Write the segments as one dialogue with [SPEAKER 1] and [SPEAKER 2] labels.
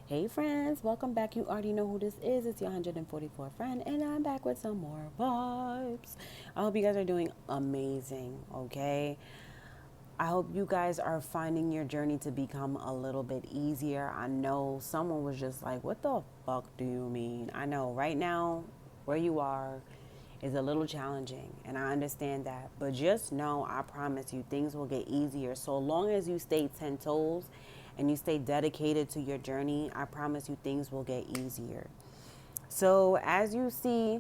[SPEAKER 1] Hey friends, welcome back. You already know who this is. It's your 144 friend, and I'm back with some more vibes. I hope you guys are doing amazing, okay? I hope you guys are finding your journey to become a little bit easier. I know someone was just like, what the fuck do you mean? I know right now, where you are is a little challenging, and I understand that. But just know, I promise you, things will get easier. So long as you stay 10 toes and you stay dedicated to your journey, I promise you, things will get easier. So, as you see,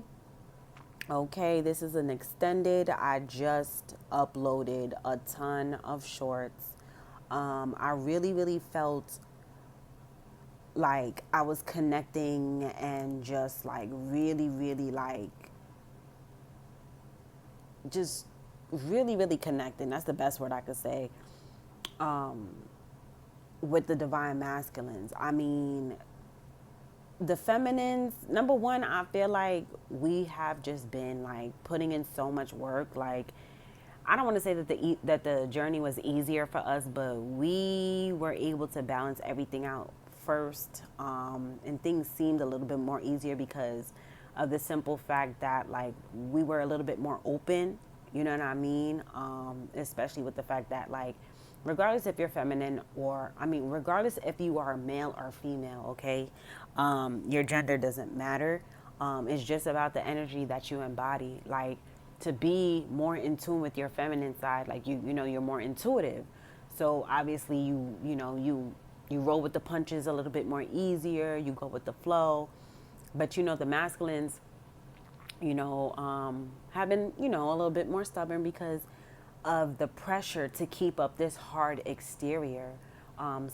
[SPEAKER 1] okay, this is an extended. I just uploaded a ton of shorts. I really felt like I was connecting and just like really like just really connecting. That's the best word I could say with the divine masculines. I mean, the feminines, number one, I feel like we have just been like putting in so much work. Like, I don't want to say that the journey was easier for us, but we were able to balance everything out first, and things seemed a little bit more easier because of the simple fact that like we were a little bit more open. You know what I mean? Especially with the fact that like, regardless if you're feminine or I mean, regardless if you are male or female, okay, your gender doesn't matter. It's just about the energy that you embody. Like, to be more in tune with your feminine side, like you're more intuitive. So obviously you roll with the punches a little bit more easier. You go with the flow. But the masculines, have been, a little bit more stubborn because of the pressure to keep up this hard exterior,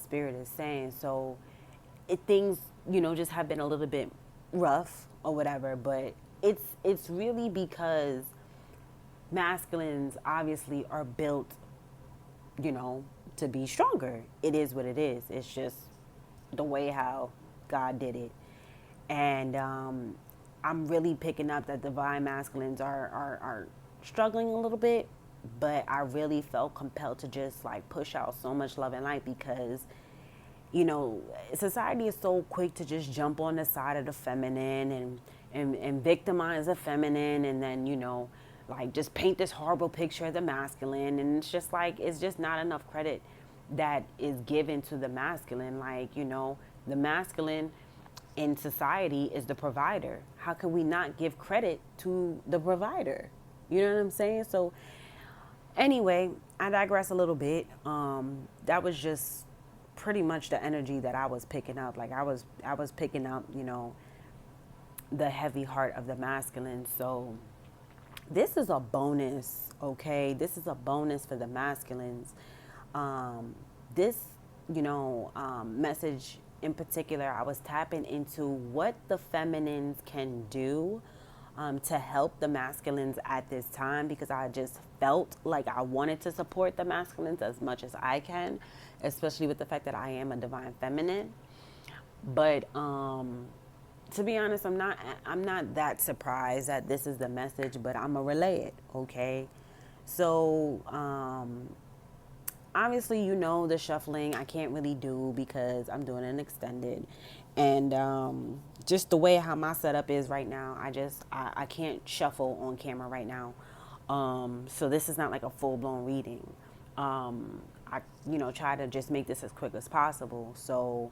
[SPEAKER 1] spirit is saying. So things, just have been a little bit rough or whatever, but it's really because masculines obviously are built, you know, to be stronger. It is what it is. It's just the way how God did it. And I'm really picking up that divine masculines are struggling a little bit, but I really felt compelled to just like push out so much love and light because society is so quick to just jump on the side of the feminine and victimize the feminine, and then like just paint this horrible picture of the masculine, and it's just like it's just not enough credit that is given to the masculine. Like, the masculine in society is the provider. How can we not give credit to the provider? You know what I'm saying? So anyway, I digress a little bit. That was just pretty much the energy that I was picking up. Like, I was picking up, the heavy heart of the masculine. So this is a bonus, okay? This is a bonus for the masculines. This, message in particular, I was tapping into what the feminines can do to help the masculines at this time, because I just felt like I wanted to support the masculines as much as I can, especially with the fact that I am a divine feminine. But to be honest, I'm not that surprised that this is the message, but I'm gonna relay it, okay? So obviously, the shuffling I can't really do because I'm doing an extended, and just the way how my setup is right now, I can't shuffle on camera right now. So this is not like a full blown reading. I try to just make this as quick as possible. So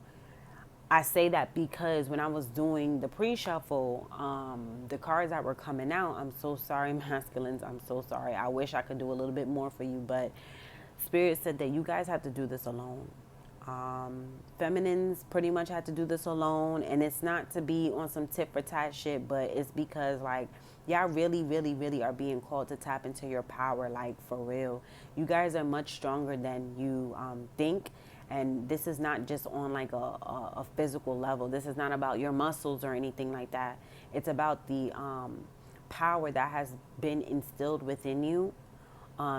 [SPEAKER 1] I say that because when I was doing the pre-shuffle, the cards that were coming out, I'm so sorry, masculines, I'm so sorry. I wish I could do a little bit more for you, but Spirit said that you guys have to do this alone. Feminines pretty much had to do this alone, and it's not to be on some tit for tat shit, but it's because like y'all really are being called to tap into your power, like for real. You guys are much stronger than you think, and this is not just on like a physical level. This is not about your muscles or anything like that. It's about the power that has been instilled within you.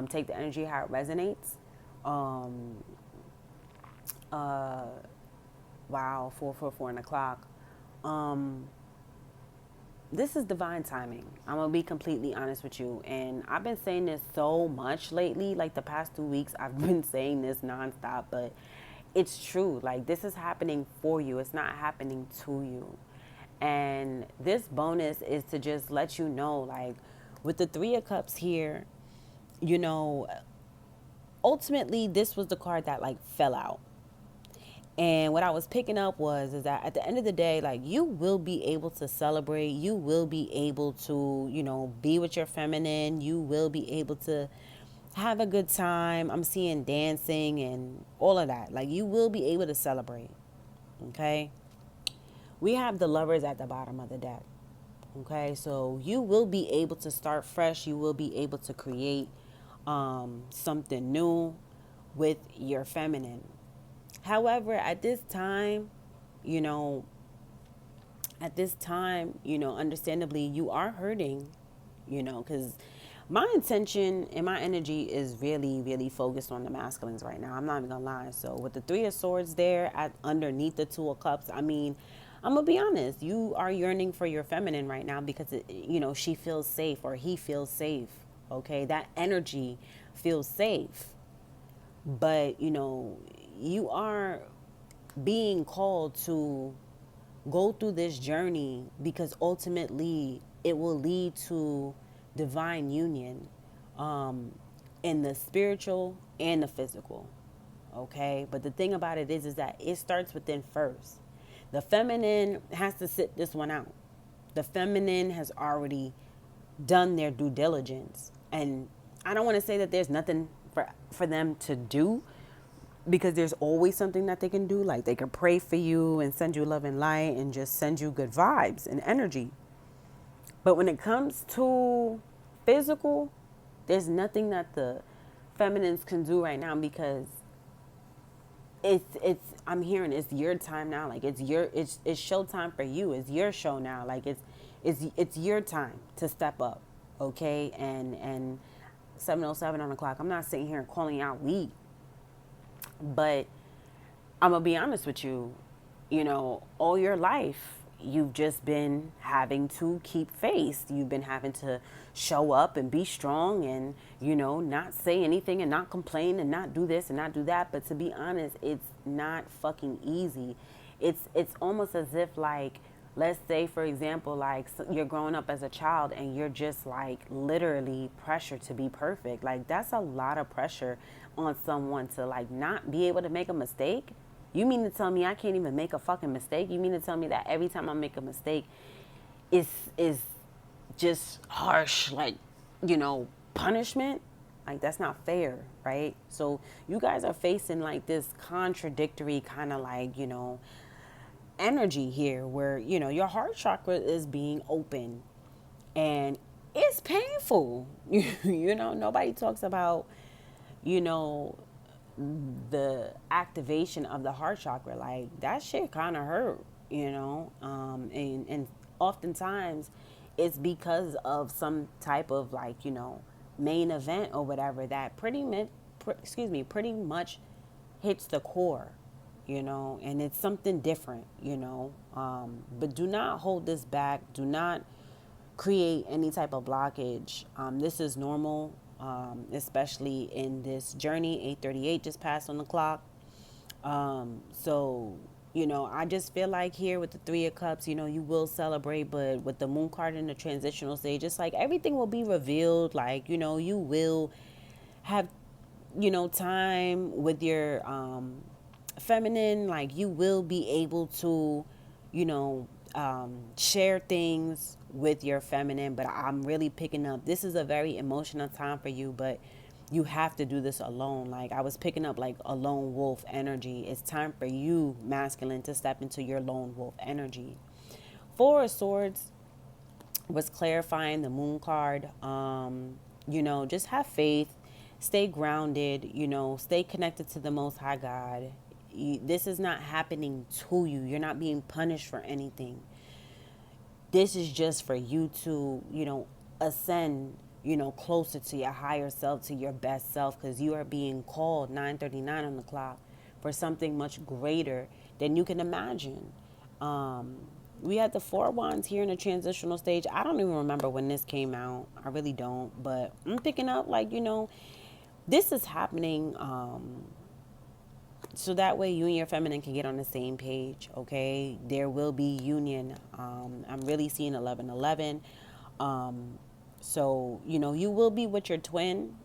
[SPEAKER 1] Take the energy how it resonates. Um, uh, wow, 4 and o'clock. Um, this is divine timing. I'm gonna be completely honest with you, and I've been saying this so much lately. Like the past 2 weeks, I've been saying this nonstop, but it's true. Like, this is happening for you. It's not happening to you. And this bonus is to just let you know, like, with the Three of Cups here, you know, ultimately this was the card that like fell out. And what I was picking up was is that at the end of the day, like, you will be able to celebrate, you will be able to, you know, be with your feminine, you will be able to have a good time. I'm seeing dancing and all of that. Like, you will be able to celebrate. Okay? We have the Lovers at the bottom of the deck. Okay? So you will be able to start fresh, you will be able to create something new with your feminine. However, at this time, you know, understandably, you are hurting, you know, because my intention and my energy is really, really focused on the masculines right now. I'm not even gonna lie. So with the Three of Swords there at underneath the Two of Cups, I mean, I'm gonna be honest. You are yearning for your feminine right now because you know, she feels safe or he feels safe. Okay, that energy feels safe, but you know, you are being called to go through this journey because ultimately it will lead to divine union, um, in the spiritual and the physical. Okay, but the thing about it is that it starts within first. The feminine has to sit this one out. The feminine has already done their due diligence, and I don't want to say that there's nothing for them to do, because there's always something that they can do. Like, they can pray for you and send you love and light and just send you good vibes and energy. But when it comes to physical, there's nothing that the feminines can do right now, because it's I'm hearing it's your time now. Like, it's showtime for you. It's your show now. Like, it's your time to step up. Okay? And 7:07 on the clock. I'm not sitting here calling out weak, but I'm gonna be honest with you. You know, all your life you've just been having to keep faith. You've been having to show up and be strong and, you know, not say anything and not complain and not do this and not do that. But to be honest, it's not fucking easy. It's almost as if, like, let's say, for example, like, you're growing up as a child and you're just like literally pressured to be perfect. Like, that's a lot of pressure on someone to like not be able to make a mistake. You mean to tell me I can't even make a fucking mistake? You mean to tell me that every time I make a mistake is just harsh, like, you know, punishment? Like, that's not fair, right? So you guys are facing like this contradictory kind of like, you know, energy here where, you know, your heart chakra is being open and it's painful. You know, nobody talks about, you know, the activation of the heart chakra. Like, that shit kind of hurt, you know. And oftentimes it's because of some type of, like, you know, main event or whatever that pretty much hits the core, you know, and it's something different, you know. But do not hold this back. Do not create any type of blockage. This is normal, especially in this journey. 8:38 just passed on the clock. So, you know, I just feel like here with the Three of Cups, you know, you will celebrate, but with the Moon card in the transitional stage, it's like everything will be revealed. Like, you know, you will have, you know, time with your feminine. Like, you will be able to, you know, share things with your feminine. But I'm really picking up, this is a very emotional time for you, but you have to do this alone. Like, I was picking up like a lone wolf energy. It's time for you, masculine, to step into your lone wolf energy. Four of Swords was clarifying the Moon card. You know, just have faith, stay grounded, you know, stay connected to the Most High God. This is not happening to you. You're not being punished for anything. This is just for you to, you know, ascend, you know, closer to your higher self, to your best self, because you are being called, 9:39 on the clock, for something much greater than you can imagine. We had the Four of Wands here in the transitional stage. I don't even remember when this came out. I really don't. But I'm picking up, like, you know, this is happening so that way you and your feminine can get on the same page, okay? There will be union. I'm really seeing 1111. So, you will be with your twin,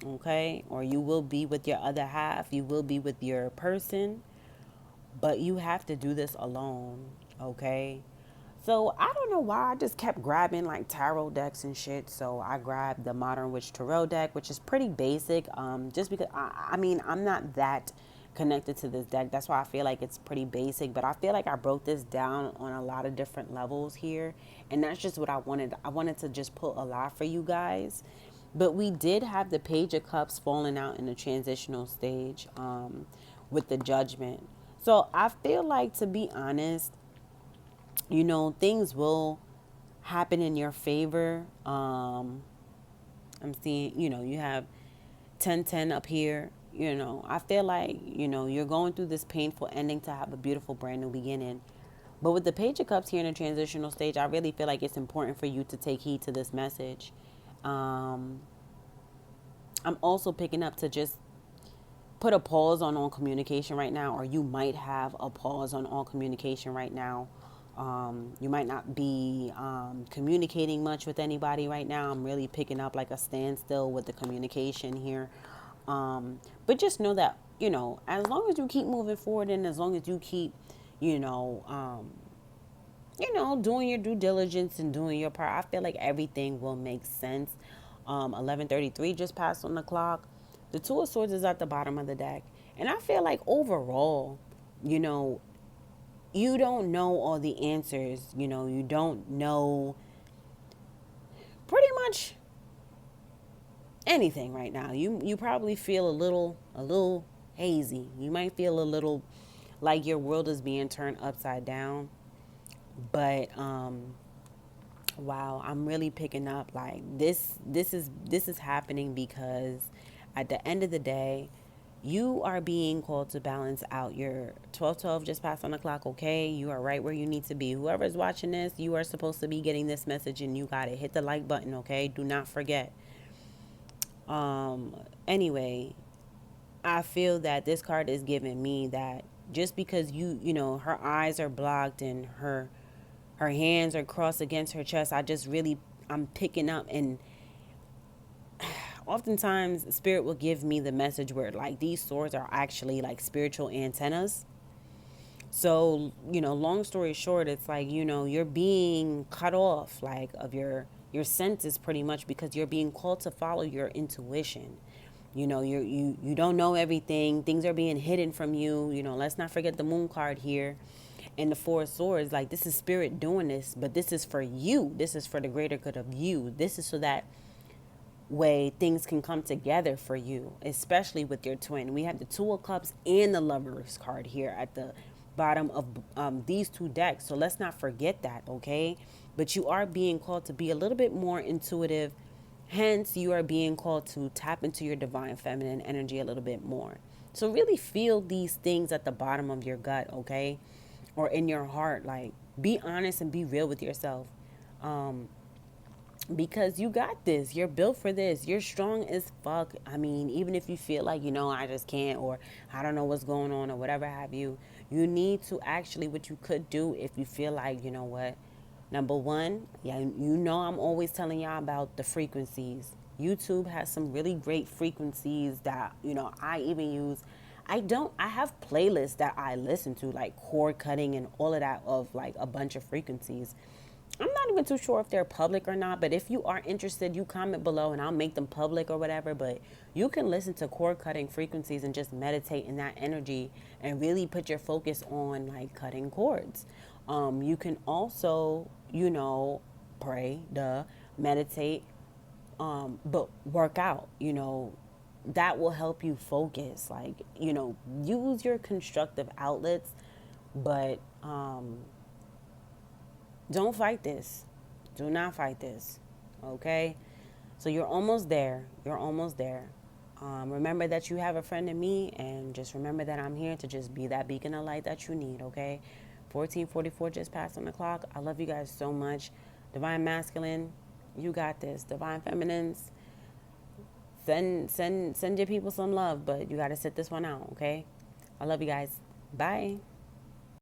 [SPEAKER 1] okay? Or you will be with your other half. You will be with your person, but you have to do this alone, okay? So I don't know why I just kept grabbing like tarot decks and shit. So I grabbed the Modern Witch Tarot deck, which is pretty basic. Just because I mean I'm not that connected to this deck. That's why I feel like it's pretty basic. But I feel like I broke this down on a lot of different levels here, and that's just what I wanted. I wanted to just put a lot for you guys. But we did have the Page of Cups falling out in the transitional stage with the Judgment. So I feel like, to be honest, things will happen in your favor. I'm seeing, you have 1010 up here. I feel like, you're going through this painful ending to have a beautiful brand new beginning. But with the Page of Cups here in the transitional stage, I really feel like it's important for you to take heed to this message. I'm also picking up to just put a pause on all communication right now, or you might have a pause on all communication right now. You might not be communicating much with anybody right now. I'm really picking up like a standstill with the communication here. But just know that, as long as you keep moving forward and as long as you keep, doing your due diligence and doing your part, I feel like everything will make sense. 11:33 just passed on the clock. The Two of Swords is at the bottom of the deck. And I feel like overall, you don't know all the answers. You don't know pretty much anything right now. You probably feel a little hazy. You might feel a little like your world is being turned upside down. But wow, I'm really picking up like this is happening because at the end of the day, you are being called to balance out. Your 12:12 just passed on the clock, okay? You are right where you need to be. Whoever's watching this, you are supposed to be getting this message and you got it. Hit the like button, okay? Do not forget. Anyway, I feel that this card is giving me that just because her eyes are blocked and her hands are crossed against her chest, I'm picking up, and oftentimes spirit will give me the message where like these swords are actually like spiritual antennas. So, long story short, it's like, you're being cut off like of your senses pretty much because you're being called to follow your intuition. You don't know everything. Things are being hidden from you. Let's not forget the Moon card here and the Four of Swords. Like, this is spirit doing this, but this is for you. This is for the greater good of you. This is so that way things can come together for you, especially with your twin. We have the Two of Cups and the Lovers card here at the bottom of these two decks. So let's not forget that, okay? But you are being called to be a little bit more intuitive. Hence, you are being called to tap into your divine feminine energy a little bit more. So really feel these things at the bottom of your gut, okay? Or in your heart. Like, be honest and be real with yourself. Because you got this. You're built for this. You're strong as fuck. I mean, even if you feel like, I just can't, or I don't know what's going on, or whatever have you, you need to actually, what you could do if you feel like, what, number one, yeah, I'm always telling y'all about the frequencies. YouTube has some really great frequencies that, I even use. I have playlists that I listen to, like cord cutting and all of that, of like a bunch of frequencies. I'm not even too sure if they're public or not, but if you are interested, you comment below and I'll make them public or whatever. But you can listen to cord cutting frequencies and just meditate in that energy and really put your focus on like cutting cords. You can also, pray, meditate, but work out, that will help you focus. Like, use your constructive outlets, but don't fight this. Do not fight this. Okay? So you're almost there. You're almost there. Remember that you have a friend in me, and just remember that I'm here to just be that beacon of light that you need, okay? 14:44 just passed on the clock. I love you guys so much. Divine Masculine, you got this. Divine Feminines, send your people some love, but you got to sit this one out, okay? I love you guys. Bye.